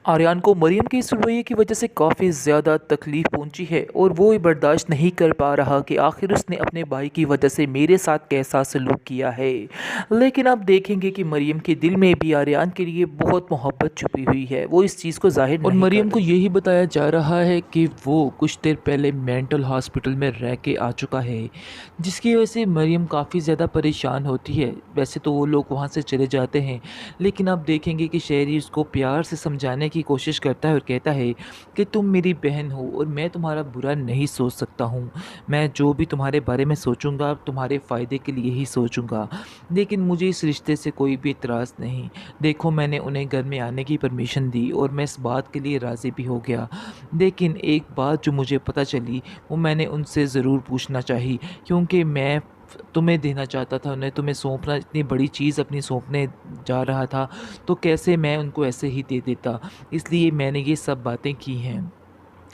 आर्यन को मरियम के इस रवैये की वजह से काफ़ी ज़्यादा तकलीफ़ पहुंची है और वो ये बर्दाश्त नहीं कर पा रहा कि आखिर उसने अपने भाई की वजह से मेरे साथ कैसा सलूक किया है। लेकिन आप देखेंगे कि मरियम के दिल में भी आर्यन के लिए बहुत मोहब्बत छुपी हुई है, वो इस चीज़ को जाहिर और नहीं कर मरियम को रही। यही बताया जा रहा है कि वो कुछ देर पहले मेंटल हॉस्पिटल में रह के आ चुका है, जिसकी वजह से मरियम काफ़ी ज़्यादा परेशान होती है। वैसे तो वो लोग वहाँ से चले जाते हैं, लेकिन आप देखेंगे कि शहरी उसको प्यार से समझाने की कोशिश करता है और कहता है कि तुम मेरी बहन हो और मैं तुम्हारा बुरा नहीं सोच सकता हूँ। मैं जो भी तुम्हारे बारे में सोचूंगा तुम्हारे फ़ायदे के लिए ही सोचूंगा, लेकिन मुझे इस रिश्ते से कोई भी इतराज़ नहीं। देखो, मैंने उन्हें घर में आने की परमिशन दी और मैं इस बात के लिए राज़ी भी हो गया, लेकिन एक बात जो मुझे पता चली वो मैंने उनसे ज़रूर पूछना चाहिए, क्योंकि मैं तुम्हें देना चाहता था, उन्हें तुम्हें सौंपना, इतनी बड़ी चीज़ अपनी सौंपने जा रहा था, तो कैसे मैं उनको ऐसे ही दे देता। इसलिए मैंने ये सब बातें की हैं।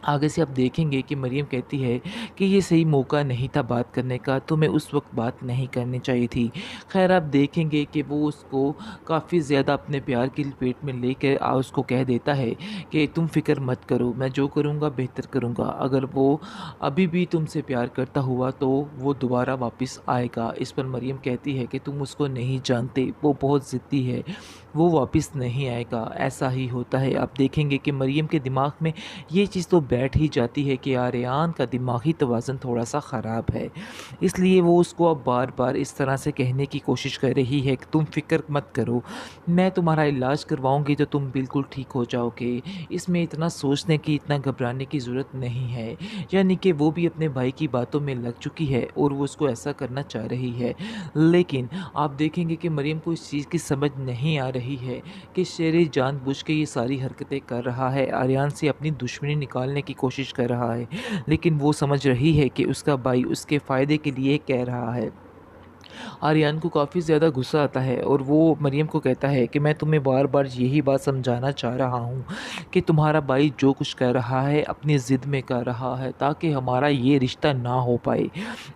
आगे से आप देखेंगे कि मरियम कहती है कि ये सही मौका नहीं था बात करने का, तुम्हें उस वक्त बात नहीं करनी चाहिए थी। खैर, आप देखेंगे कि वो उसको काफ़ी ज़्यादा अपने प्यार की लपेट में लेकर उसको कह देता है कि तुम फ़िक्र मत करो, मैं जो करूँगा बेहतर करूँगा। अगर वो अभी भी तुमसे प्यार करता हुआ तो वो दोबारा वापस आएगा। इस पर मरियम कहती है कि तुम उसको नहीं जानते, वो बहुत ज़िद्दी है, वो वापस नहीं आएगा। ऐसा ही होता है। आप देखेंगे कि मरियम के दिमाग में ये चीज़ तो बैठ ही जाती है कि आर्यन का दिमागी तवाज़ुन थोड़ा-सा ख़राब है। इसलिए वो उसको अब बार-बार इस तरह से कहने की कोशिश कर रही है कि तुम फ़िक्र मत करो, मैं तुम्हारा इलाज करवाऊँगी तो तुम बिल्कुल ठीक हो जाओगे। इसमें इतना सोचने की, इतना घबराने की ज़रूरत नहीं है। यानी कि वो भी अपने भाई की बातों में लग चुकी है और वो उसको ऐसा करना चाह रही है। लेकिन आप देखेंगे कि मरियम को इस चीज़ की समझ नहीं आ रही है कि शेर जानबूझ के ये सारी हरकतें कर रहा है, आर्यन से अपनी दुश्मनी निकालने की कोशिश कर रहा है, लेकिन वो समझ रही है कि उसका भाई उसके फ़ायदे के लिए कह रहा है। आर्यन को काफ़ी ज़्यादा गुस्सा आता है और वो मरियम को कहता है कि मैं तुम्हें बार-बार यही बात समझाना चाह रहा हूँ कि तुम्हारा भाई जो कुछ कर रहा है अपनी ज़िद में कर रहा है, ताकि हमारा ये रिश्ता ना हो पाए।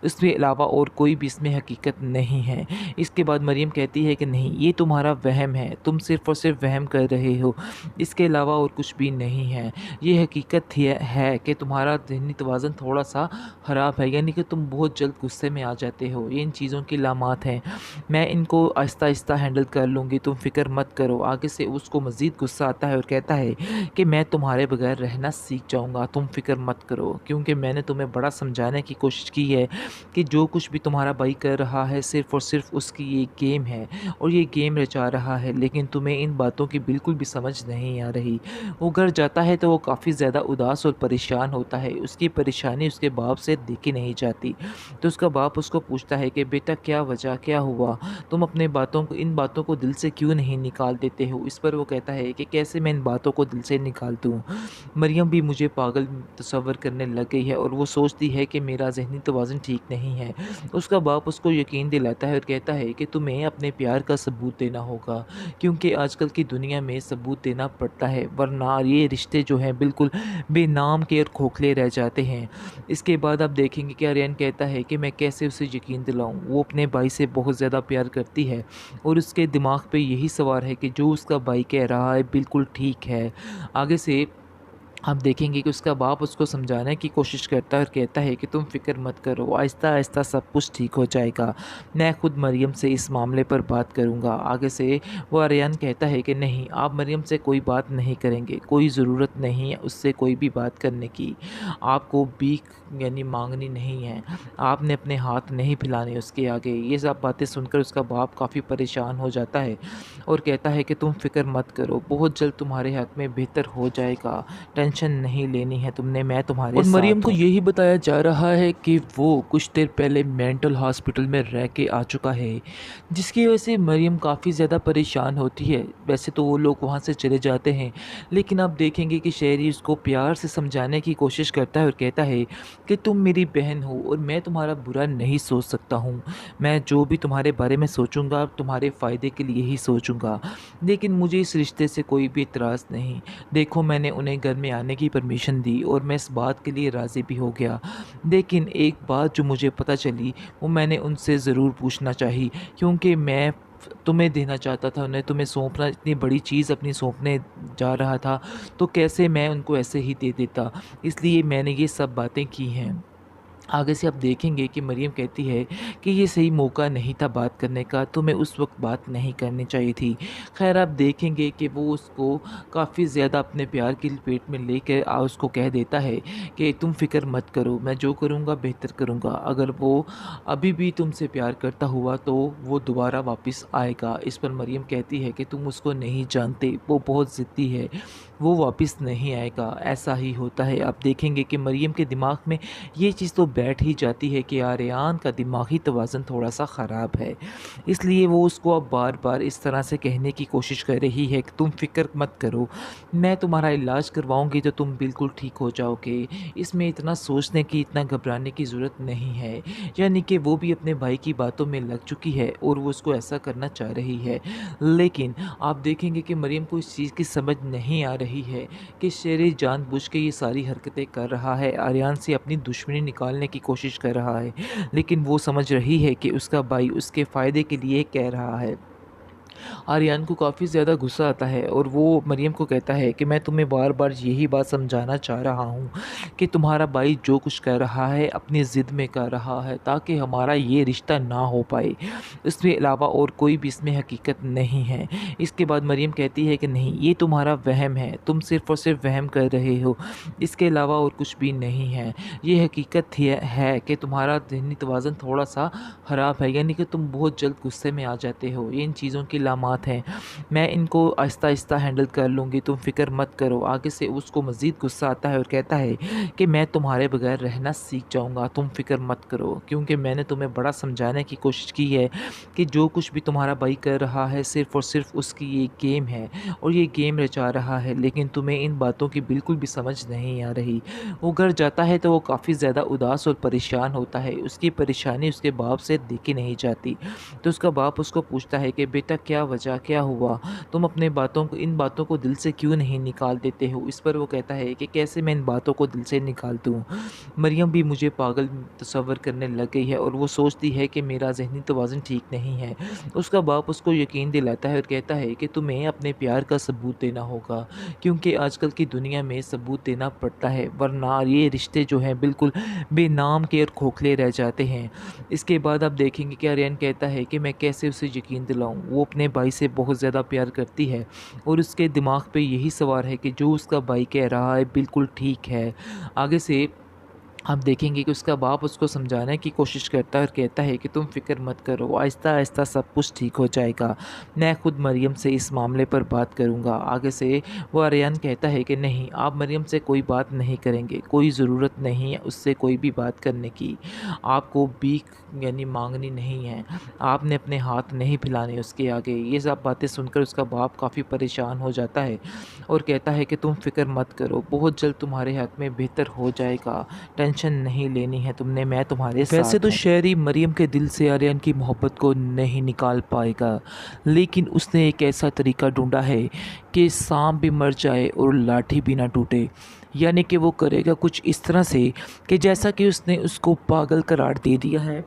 इसके अलावा और कोई भी इसमें हकीकत नहीं है। इसके बाद मरियम कहती है कि नहीं, ये तुम्हारा वहम है, तुम सिर्फ़ और सिर्फ वहम कर रहे हो, इसके अलावा और कुछ भी नहीं है। ये हकीकत है कि तुम्हारा ज़हनी तवाज़ुन थोड़ा-सा ख़राब है, यानी कि तुम बहुत जल्द गुस्से में आ जाते हो। ये इन चीज़ों की लामात हैं। मैं इनको आहिस्ता-आहिस्ता हैंडल कर लूँगी, तुम फ़िक्र मत करो। आगे से उसको मज़ीद गुस्सा आता है और कहता है कि मैं तुम्हारे बगैर रहना सीख जाऊँगा, तुम फ़िक्र मत करो। क्योंकि मैंने तुम्हें बड़ा समझाने की कोशिश की है कि जो कुछ भी तुम्हारा भाई कर रहा है सिर्फ़ और सिर्फ़ उसकी ये गेम है और ये गेम रचा रहा है, लेकिन तुम्हें इन बातों की बिल्कुल भी समझ नहीं आ रही। वो घर जाता है तो वो काफ़ी ज़्यादा उदास और परेशान होता है। उसकी परेशानी उसके बाप से देखी नहीं जाती। तो उसका बाप उसको पूछता है कि बेटा, क्या वजह, क्या हुआ? तुम अपने बातों को, इन बातों को दिल से क्यों नहीं निकाल देते हो? इस पर वो कहता है कि कैसे मैं इन बातों को दिल से निकाल दूँ? मरियम भी मुझे पागल तस्वर करने लग गई है और वो सोचती है कि मेरा ज़हनी तवाज़ुन ठीक नहीं है। उसका बाप उसको यकीन दिलाता है और कहता है कि तुम्हें अपने प्यार का सबूत देना होगा, क्योंकि आजकल की दुनिया में सबूत देना पड़ता है, वरना ये रिश्ते जो हैं बिल्कुल बेनाम के और खोखले रह जाते हैं। इसके बाद आप देखेंगे कि आर्यन कहता है कि मैं कैसे उसे यकीन दिलाऊँ? वो अपने भाई से बहुत ज़्यादा प्यार करती है और उसके दिमाग पे यही सवार है कि जो उसका भाई कह रहा है बिल्कुल ठीक है। आगे से आप देखेंगे कि उसका बाप उसको समझाने की कोशिश करता है और कहता है कि तुम फ़िक्र मत करो, आहिस्ता-आहिस्ता सब कुछ ठीक हो जाएगा। मैं खुद मरियम से इस मामले पर बात करूँगा। आगे से वो आर्यन कहता है कि नहीं, आप मरियम से कोई बात नहीं करेंगे, कोई ज़रूरत नहीं है उससे कोई भी बात करने की। आपको भीख यानी माँगनी नहीं है, आपने अपने हाथ नहीं फैलाने उसके आगे। ये सब बातें सुनकर उसका बाप काफ़ी परेशान हो जाता है और कहता है कि तुम फ़िक्र मत करो, बहुत जल्द तुम्हारे हक़ में बेहतर हो जाएगा। टेंशन नहीं लेनी है तुमने, मैं तुम्हारे और मरियम साथ को हूँ। यही बताया जा रहा है कि वो कुछ देर पहले मेंटल हॉस्पिटल में रह के आ चुका है, जिसकी वजह से मरियम काफ़ी ज़्यादा परेशान होती है। वैसे तो वो लोग वहाँ से चले जाते हैं, लेकिन आप देखेंगे कि शहरी उसको प्यार से समझाने की कोशिश करता है और कहता है कि तुम मेरी बहन हो और मैं तुम्हारा बुरा नहीं सोच सकता हूँ। मैं जो भी तुम्हारे बारे में सोचूंगा तुम्हारे फ़ायदे के लिए ही सोचूंगा, लेकिन मुझे इस रिश्ते से कोई भी इतराज़ नहीं। देखो, मैंने उन्हें घर में आने की परमिशन दी और मैं इस बात के लिए राज़ी भी हो गया, लेकिन एक बात जो मुझे पता चली वो मैंने उनसे ज़रूर पूछना चाहिए, क्योंकि मैं तुम्हें देना चाहता था, उन्हें तुम्हें सौंपना, इतनी बड़ी चीज़ अपनी सौंपने जा रहा था, तो कैसे मैं उनको ऐसे ही दे देता। इसलिए मैंने ये सब बातें की हैं। आगे से आप देखेंगे कि मरियम कहती है कि ये सही मौका नहीं था बात करने का, तुम्हें उस वक्त बात नहीं करनी चाहिए थी। खैर आप देखेंगे कि वो उसको काफ़ी ज़्यादा अपने प्यार की लपेट में लेकर उसको कह देता है कि तुम फ़िक्र मत करो, मैं जो करूँगा बेहतर करूँगा। अगर वो अभी भी तुमसे प्यार करता हुआ तो वो दोबारा वापस आएगा। इस पर मरियम कहती है कि तुम उसको नहीं जानते, वो बहुत ज़िद्दी है, वो वापस नहीं आएगा। ऐसा ही होता है। आप देखेंगे कि मरियम के दिमाग में ये चीज़ तो बैठ ही जाती है कि आर्यन का दिमागी तवाज़ुन थोड़ा-सा ख़राब है। इसलिए वो उसको अब बार-बार इस तरह से कहने की कोशिश कर रही है कि तुम फ़िक्र मत करो, मैं तुम्हारा इलाज करवाऊँगी तो तुम बिल्कुल ठीक हो जाओगे। इसमें इतना सोचने की, इतना घबराने की ज़रूरत नहीं है। यानी कि वो भी अपने भाई की बातों में लग चुकी है और वो उसको ऐसा करना चाह रही है। लेकिन आप देखेंगे कि मरियम को इस चीज़ की समझ नहीं आ रही है कि शेर जानबूझ के ये सारी हरकतें कर रहा है, आर्यन से अपनी दुश्मनी निकालने की कोशिश कर रहा है। लेकिन वो समझ रही है कि उसका भाई उसके फ़ायदे के लिए कह रहा है। आर्यन को काफ़ी ज़्यादा गुस्सा आता है और वो मरियम को कहता है कि मैं तुम्हें बार-बार यही बात समझाना चाह रहा हूँ कि तुम्हारा भाई जो कुछ कर रहा है अपनी ज़िद में कर रहा है ताकि हमारा ये रिश्ता ना हो पाए। इसके अलावा और कोई भी इसमें हकीकत नहीं है। इसके बाद मरियम कहती है कि नहीं, ये तुम्हारा वहम है, तुम सिर्फ़ और सिर्फ़ वहम कर रहे हो, इसके अलावा और कुछ भी नहीं है। ये हकीकत है कि तुम्हारा ज़हनी तवाज़ुन थोड़ा-सा ख़राब है, यानी कि तुम बहुत जल्द गुस्से में आ जाते हो। ये इन चीज़ों की अलामात हैं। मैं इनको आहिस्ता-आहिस्ता हैंडल कर लूँगी, तुम फ़िक्र मत करो। आगे से उसको मज़ीद गुस्सा आता है और कहता है कि मैं तुम्हारे बगैर रहना सीख जाऊँगा, तुम फ़िक्र मत करो। क्योंकि मैंने तुम्हें बड़ा समझाने की कोशिश की है कि जो कुछ भी तुम्हारा भाई कर रहा है सिर्फ़ और सिर्फ़ उसकी ये गेम है और ये गेम रचा रहा है, लेकिन तुम्हें इन बातों की बिल्कुल भी समझ नहीं आ रही। वो घर जाता है तो वो काफ़ी ज़्यादा उदास और परेशान होता है। उसकी परेशानी उसके बाप से देखी नहीं जाती। तो उसका बाप उसको पूछता है कि बेटा क्या वजह, क्या हुआ? तुम अपने बातों को, इन बातों को दिल से क्यों नहीं निकाल देते हो? इस पर वो कहता है कि कैसे मैं इन बातों को दिल से निकाल दूँ? मरियम भी मुझे पागल तस्वर करने लग गई है और वो सोचती है कि मेरा ज़हनी तवाज़ुन ठीक नहीं है। उसका बाप उसको यकीन दिलाता है और कहता है कि तुम्हें अपने प्यार का सबूत देना होगा, क्योंकि आजकल की दुनिया में सबूत देना पड़ता है, वरना ये रिश्ते जो हैं बिल्कुल बेनाम के और खोखले रह जाते हैं। इसके बाद आप देखेंगे कि आर्यन कहता है कि मैं कैसे उसे यकीन दिलाऊं। वो अपने भाई से बहुत ज़्यादा प्यार करती है और उसके दिमाग पे यही सवार है कि जो उसका भाई कह रहा है बिल्कुल ठीक है। आगे से आप देखेंगे कि उसका बाप उसको समझाने की कोशिश करता है और कहता है कि तुम फ़िक्र मत करो, आहिस्ता-आहिस्ता सब कुछ ठीक हो जाएगा। मैं खुद मरियम से इस मामले पर बात करूँगा। आगे से वो आर्यन कहता है कि नहीं, आप मरियम से कोई बात नहीं करेंगे, कोई ज़रूरत नहीं है उससे कोई भी बात करने की। आपको भीख यानी माँगनी नहीं है, आपने अपने हाथ नहीं फैलाने उसके आगे। ये सब बातें सुनकर उसका बाप काफ़ी परेशान हो जाता है और कहता है कि तुम फ़िक्र मत करो, बहुत जल्द तुम्हारे हाथ में बेहतर हो जाएगा। टेंशन नहीं लेनी है तुमने, मैं तुम्हारे साथ वैसे तो हूँ। शायरी मरियम के दिल से आर्यन की मोहब्बत को नहीं निकाल पाएगा, लेकिन उसने एक ऐसा तरीका ढूंढा है कि सांप भी मर जाए और लाठी भी ना टूटे। यानी कि वो करेगा कुछ इस तरह से कि जैसा कि उसने उसको पागल करार दे दिया है